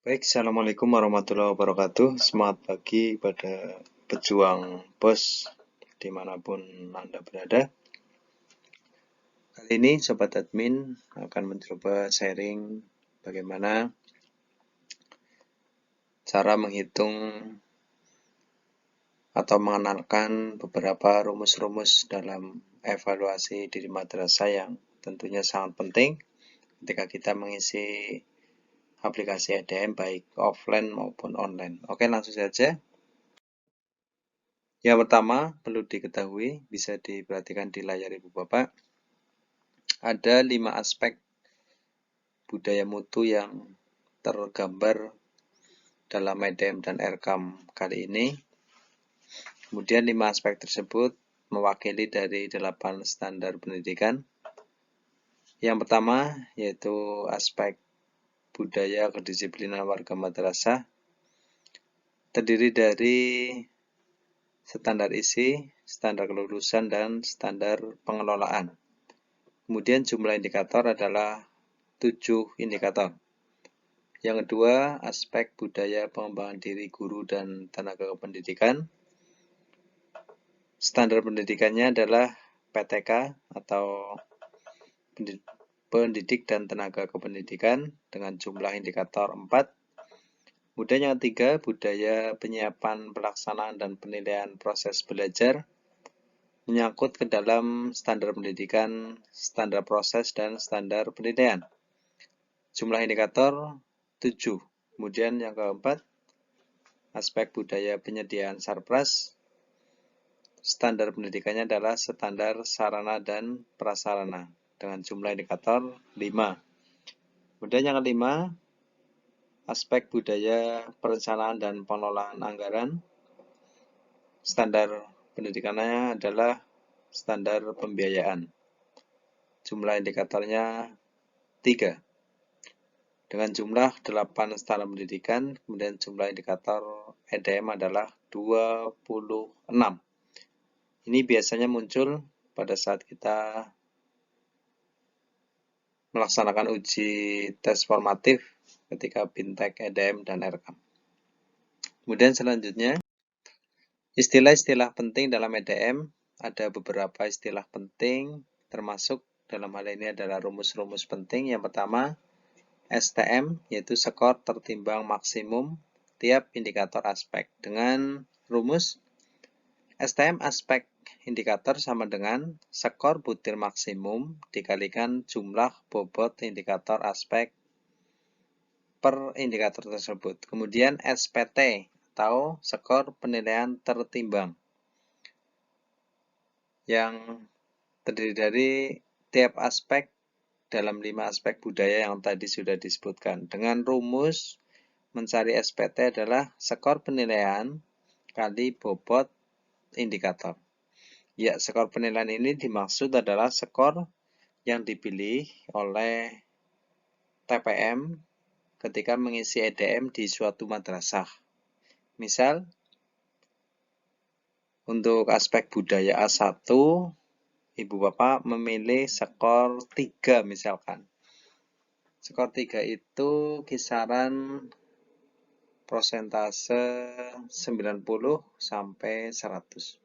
Baik, Assalamualaikum warahmatullahi wabarakatuh. Semangat pagi pada pejuang bos dimanapun Anda berada. Kali ini Sobat Admin akan mencoba sharing bagaimana cara menghitung atau mengenalkan beberapa rumus-rumus dalam evaluasi diri madrasah yang tentunya sangat penting ketika kita mengisi aplikasi EDM baik offline maupun online. Oke, langsung saja. Yang pertama perlu diketahui, bisa diperhatikan di layar Ibu Bapak, ada 5 aspek budaya mutu yang tergambar dalam EDM dan ERKAM kali ini. Kemudian 5 aspek tersebut mewakili dari 8 standar pendidikan. Yang pertama yaitu aspek budaya kedisiplinan warga madrasah, terdiri dari standar isi, standar kelulusan, dan standar pengelolaan. Kemudian jumlah indikator adalah 7 indikator. Yang kedua, aspek budaya pengembangan diri guru dan tenaga kependidikan. Standar pendidikannya adalah PTK atau pendidik dan tenaga kependidikan dengan jumlah indikator 4. Kemudian yang ketiga, budaya penyiapan, pelaksanaan, dan penilaian proses belajar menyangkut ke dalam standar pendidikan, standar proses, dan standar penilaian. Jumlah indikator 7. Kemudian yang keempat, aspek budaya penyediaan sarpras. Standar pendidikannya adalah standar sarana dan prasarana dengan jumlah indikator 5. Kemudian yang kelima, aspek budaya perencanaan dan pengelolaan anggaran. Standar pendidikannya adalah standar pembiayaan. Jumlah indikatornya 3. Dengan jumlah 8 standar pendidikan, kemudian jumlah indikator EDM adalah 26. Ini biasanya muncul pada saat kita melaksanakan uji tes formatif ketika BINTEK, EDM, dan ERKAM. Kemudian selanjutnya, istilah-istilah penting dalam EDM, ada beberapa istilah penting, termasuk dalam hal ini adalah rumus-rumus penting. Yang pertama, STM, yaitu skor tertimbang maksimum tiap indikator aspek. Dengan rumus STM aspek indikator sama dengan skor butir maksimum dikalikan jumlah bobot indikator aspek per indikator tersebut. Kemudian SPT atau skor penilaian tertimbang yang terdiri dari tiap aspek dalam 5 aspek budaya yang tadi sudah disebutkan. Dengan rumus mencari SPT adalah skor penilaian kali bobot indikator. Ya, skor penilaian ini dimaksud adalah skor yang dipilih oleh TPM ketika mengisi EDM di suatu madrasah. Misal, untuk aspek budaya A1, Ibu Bapak memilih skor 3 misalkan. Skor 3 itu kisaran prosentase 90 sampai 100.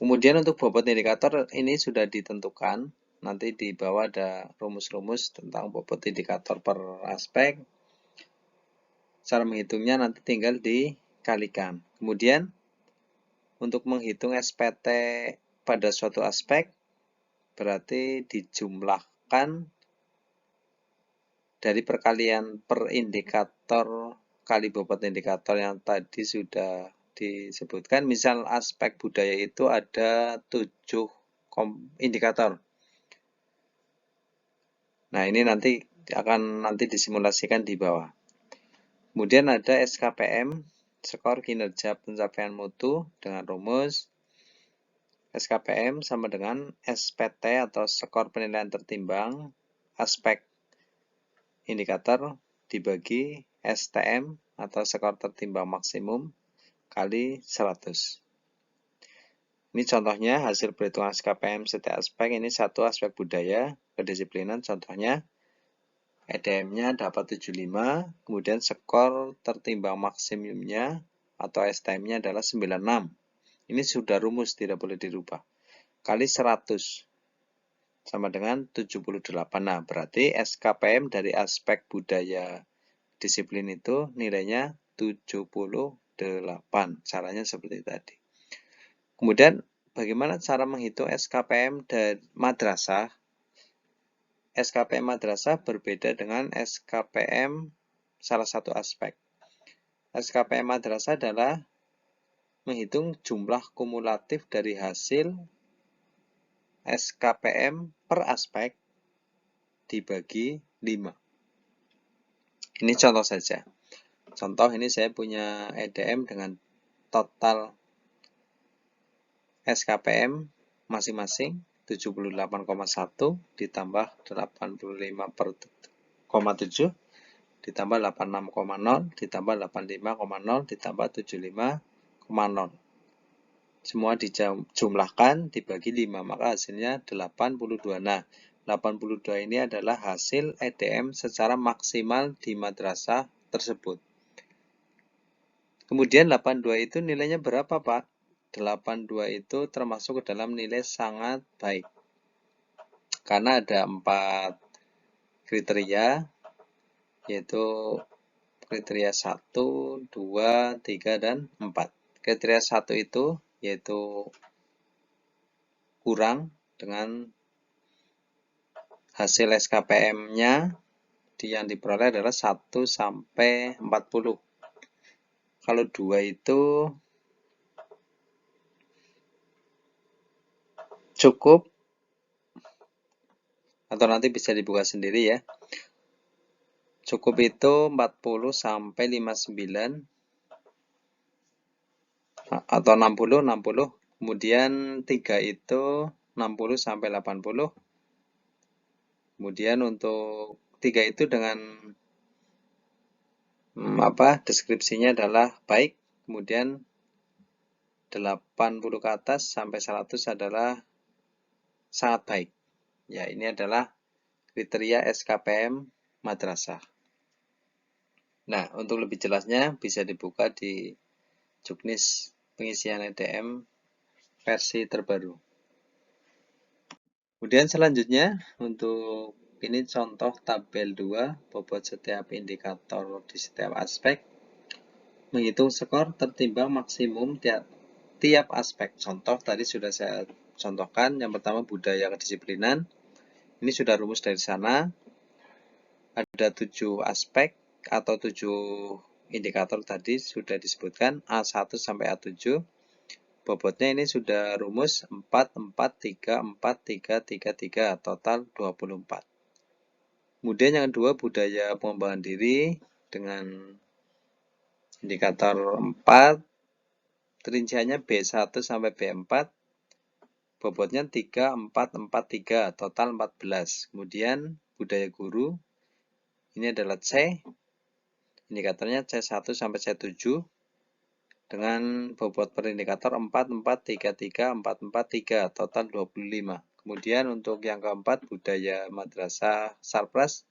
Kemudian untuk bobot indikator ini sudah ditentukan. Nanti di bawah ada rumus-rumus tentang bobot indikator per aspek. Cara menghitungnya nanti tinggal dikalikan. Kemudian untuk menghitung SPT pada suatu aspek berarti dijumlahkan dari perkalian per indikator kali bobot indikator yang tadi sudah disebutkan. Misal aspek budaya itu ada 7 indikator. Nah, ini nanti akan disimulasikan di bawah. Kemudian ada SKPM, skor kinerja pencapaian mutu, dengan rumus SKPM sama dengan SPT atau skor penilaian tertimbang aspek indikator dibagi STM atau skor tertimbang maksimum kali 100. Ini contohnya hasil perhitungan SKPM setiap aspek. Ini satu aspek budaya kedisiplinan, contohnya EDM-nya dapat 75, kemudian skor tertimbang maksimumnya atau STM-nya adalah 96. Ini sudah rumus, tidak boleh dirubah. Kali 100 sama dengan 78. Nah, berarti SKPM dari aspek budaya disiplin itu nilainya 78. Caranya seperti tadi. Kemudian, bagaimana cara menghitung SKPM dari madrasah? SKPM madrasah berbeda dengan SKPM salah satu aspek. SKPM madrasah adalah menghitung jumlah kumulatif dari hasil SKPM per aspek dibagi 5. Ini contoh saja. Contoh ini saya punya EDM dengan total SKPM masing-masing 78,1 ditambah 85,7 ditambah 86,0 ditambah 85,0 ditambah 75,0. Semua dijumlahkan dibagi 5, maka hasilnya 82. Nah, 82 ini adalah hasil EDM secara maksimal di madrasah tersebut. Kemudian 82 itu nilainya berapa, Pak? 82 itu termasuk ke dalam nilai sangat baik. Karena ada 4 kriteria, yaitu kriteria 1, 2, 3, dan 4. Kriteria 1 itu yaitu kurang dengan hasil SKPM-nya yang diperoleh adalah 1 sampai 40. Kalau 2 itu cukup, atau nanti bisa dibuka sendiri ya. Cukup itu 40 sampai 59 atau 60. Kemudian 3 itu 60 sampai 80. Kemudian untuk 3 itu dengan deskripsinya adalah baik. Kemudian 80 ke atas sampai 100 adalah sangat baik. Ya, ini adalah kriteria SKPM madrasah. Nah, untuk lebih jelasnya bisa dibuka di Juknis pengisian EDM versi terbaru. Kemudian selanjutnya untuk ini contoh tabel 2 bobot setiap indikator di setiap aspek. Menghitung skor tertimbang maksimum tiap aspek. Contoh tadi sudah saya contohkan. Yang pertama budaya kedisiplinan. Ini sudah rumus dari sana. Ada 7 aspek atau 7 indikator tadi sudah disebutkan A1 sampai A7. Bobotnya ini sudah rumus 4, 4, 3, 4, 3, 3, 3, total 24. Kemudian yang kedua budaya pengembangan diri dengan indikator 4, rinciannya B1 sampai B4. Bobotnya 3, 4, 4, 3, total 14. Kemudian budaya guru, ini adalah C, indikatornya C1 sampai C7, dengan bobot per indikator 4, 4, 3, 3, 4, 4, 3, total 25. Kemudian untuk yang keempat, budaya madrasah Sarpras,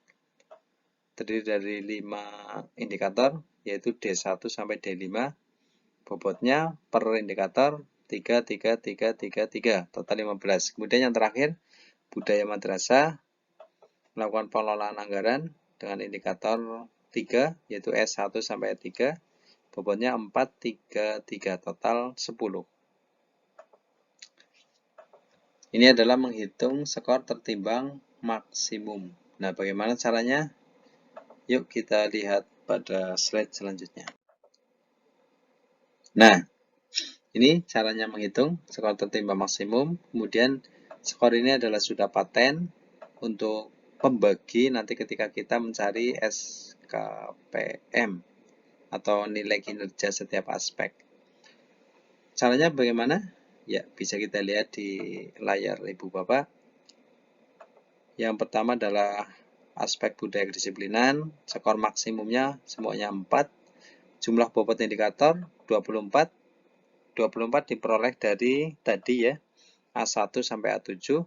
terdiri dari 5 indikator, yaitu D1 sampai D5, bobotnya per indikator 3, 3, 3, 3, 3, total 15. Kemudian yang terakhir, budaya madrasah melakukan pengelolaan anggaran dengan indikator 3, yaitu S1 sampai E3, bobotnya 4, 3, 3, total 10. Ini adalah menghitung skor tertimbang maksimum. Nah, bagaimana caranya? Yuk kita lihat pada slide selanjutnya. Nah, ini caranya menghitung skor tertimbang maksimum. Kemudian skor ini adalah sudah paten untuk pembagi nanti ketika kita mencari SKPM atau nilai kinerja setiap aspek. Caranya bagaimana? Ya, bisa kita lihat di layar Ibu Bapak. Yang pertama adalah aspek budaya kedisiplinan, skor maksimumnya semuanya 4, jumlah bobot indikator 24. 24 diperoleh dari tadi ya, A1 sampai A7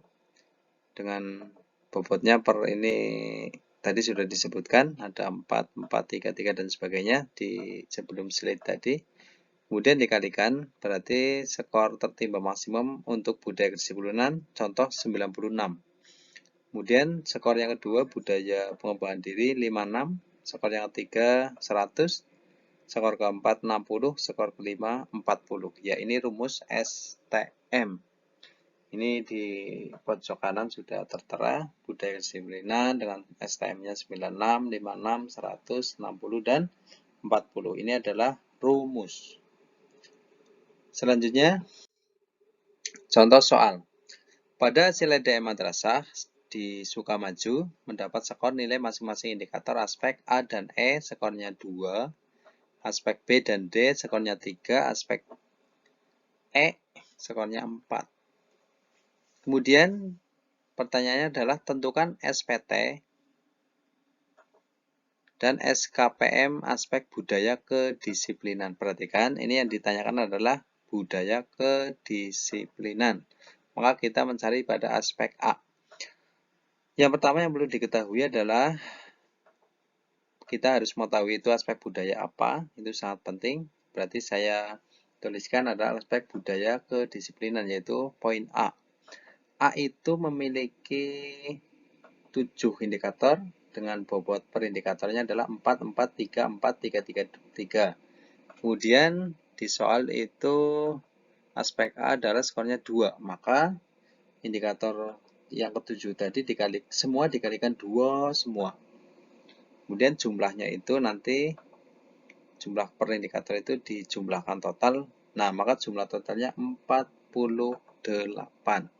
dengan bobotnya per ini tadi sudah disebutkan, ada 4, 4, 3, 3, dan sebagainya di sebelum slide tadi. Kemudian dikalikan, berarti skor tertimbang maksimum untuk budaya kedisiplinan, contoh 96. Kemudian skor yang kedua, budaya pengembangan diri 56, skor yang ketiga 100, skor keempat 60, skor kelima 40. Ya, ini rumus STM. Ini di pojok kanan sudah tertera budaya kedisiplinan dengan STM-nya 96, 56, 100, 60, dan 40. Ini adalah rumus. Selanjutnya, contoh soal. Pada hasil EDM madrasah di Sukamaju mendapat skor nilai masing-masing indikator aspek A dan E skornya 2, aspek B dan D skornya 3, aspek E skornya 4. Kemudian pertanyaannya adalah tentukan SPT dan SKPM aspek budaya kedisiplinan. Perhatikan, ini yang ditanyakan adalah budaya kedisiplinan. Maka kita mencari pada aspek A. Yang pertama yang perlu diketahui adalah kita harus mengetahui itu aspek budaya apa, itu sangat penting. Berarti saya tuliskan adalah aspek budaya kedisiplinan, yaitu poin A. A itu memiliki 7 indikator dengan bobot per indikatornya adalah 4, 4, 3, 4, 3, 3, 3. Kemudian di soal itu aspek A adalah skornya 2, maka indikator yang ketujuh tadi semua dikalikan 2 semua. Kemudian jumlahnya itu nanti jumlah per indikator itu dijumlahkan total. Nah, maka jumlah totalnya 48.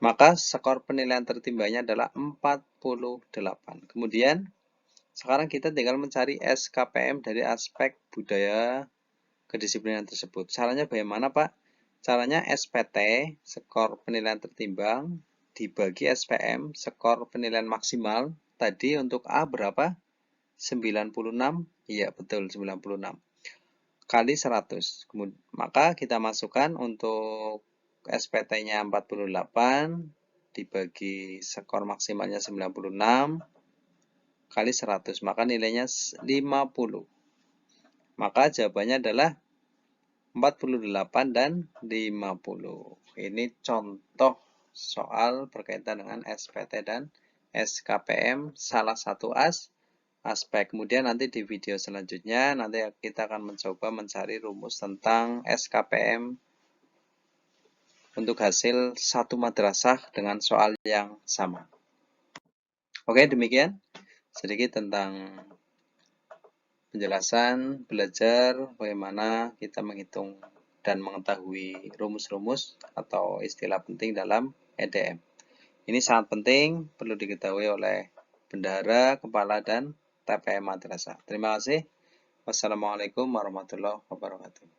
Maka skor penilaian tertimbangnya adalah 48. Kemudian sekarang kita tinggal mencari SKPM dari aspek budaya kedisiplinan tersebut. Caranya bagaimana, Pak? Caranya SPT, skor penilaian tertimbang, dibagi SPM, skor penilaian maksimal. Tadi untuk A berapa? 96? Iya, betul, 96. Kali 100. Maka kita masukkan untuk SPT-nya 48, dibagi skor maksimalnya 96, kali 100. Maka nilainya 50. Maka jawabannya adalah 48 dan 50. Ini contoh soal berkaitan dengan SPT dan SKPM salah satu aspek. Kemudian nanti di video selanjutnya nanti kita akan mencoba mencari rumus tentang SKPM untuk hasil satu madrasah dengan soal yang sama. Oke, demikian sedikit tentang penjelasan belajar bagaimana kita menghitung dan mengetahui rumus-rumus atau istilah penting dalam EDM. Ini sangat penting, perlu diketahui oleh bendahara, kepala, dan TPM madrasah. Terima kasih. Wassalamualaikum warahmatullahi wabarakatuh.